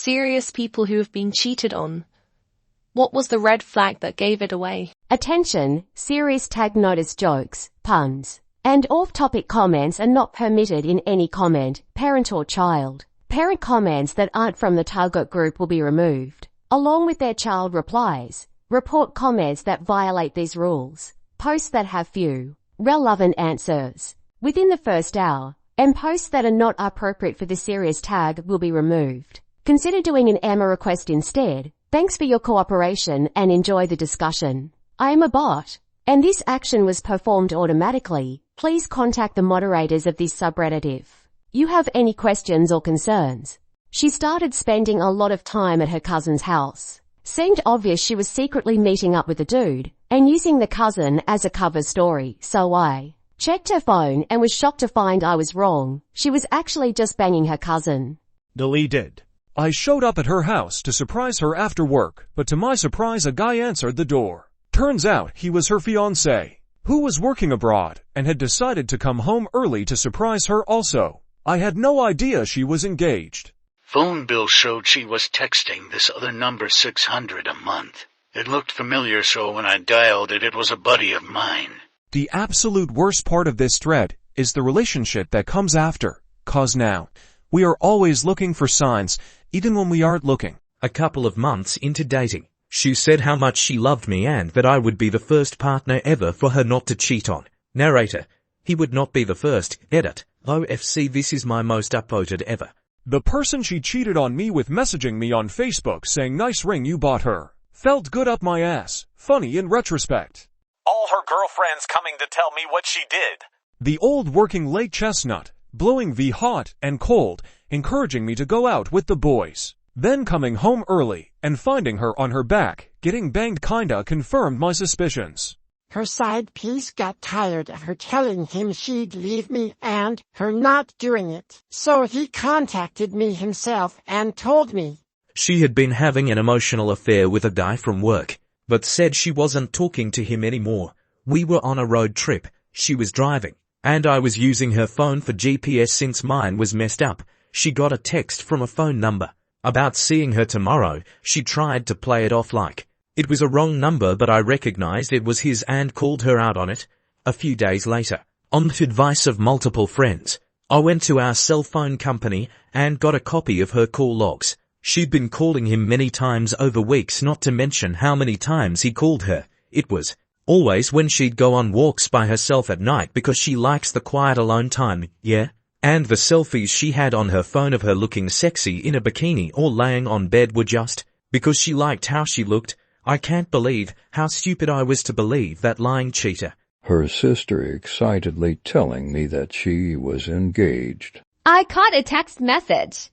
serious people who have been cheated on. What was the red flag that gave it away? Attention, serious tag notice jokes, puns, and off-topic comments are not permitted in any comment, parent or child. Parent comments that aren't from the target group will be removed, along with their child replies. Report comments that violate these rules. Posts that have few relevant answers within the first hour, and posts that are not appropriate for the serious tag will be removed. Consider doing an Emma request instead. Thanks for your cooperation and enjoy the discussion. I am a bot, and this action was performed automatically. Please contact the moderators of this subreddit if you have any questions or concerns. She started spending a lot of time at her cousin's house. Seemed obvious she was secretly meeting up with a dude and using the cousin as a cover story, so I checked her phone and was shocked to find I was wrong. She was actually just banging her cousin. Deleted. I showed up at her house to surprise her after work, but to my surprise a guy answered the door. Turns out he was her fiancé, who was working abroad and had decided to come home early to surprise her also. I had no idea she was engaged. Phone bill showed she was texting this other number $600 a month. It looked familiar, so when I dialed it, it was a buddy of mine. The absolute worst part of this thread is the relationship that comes after, 'cause now we are always looking for signs, even when we aren't looking. A couple of months into dating, she said how much she loved me and that I would be the first partner ever for her not to cheat on. Narrator. He would not be the first. Edit. OFC, this is my most upvoted ever. The person she cheated on me with messaging me on Facebook saying nice ring you bought her. Felt good up my ass. Funny in retrospect. All her girlfriends coming to tell me what she did. The old working late chestnut, blowing V hot and cold, encouraging me to go out with the boys. Then coming home early and finding her on her back, getting banged kinda confirmed my suspicions. Her side piece got tired of her telling him she'd leave me and her not doing it. So he contacted me himself and told me she had been having an emotional affair with a guy from work, but said she wasn't talking to him anymore. We were on a road trip, she was driving, and I was using her phone for GPS since mine was messed up. She got a text from a phone number about seeing her tomorrow. She tried to play it off like it was a wrong number, but I recognized it was his and called her out on it. A few days later, on the advice of multiple friends, I went to our cell phone company and got a copy of her call logs. She'd been calling him many times over weeks, not to mention how many times he called her. It was always when she'd go on walks by herself at night because she likes the quiet alone time, yeah? And the selfies she had on her phone of her looking sexy in a bikini or laying on bed were just because she liked how she looked. I can't believe how stupid I was to believe that lying cheater. Her sister excitedly telling me that she was engaged. I caught a text message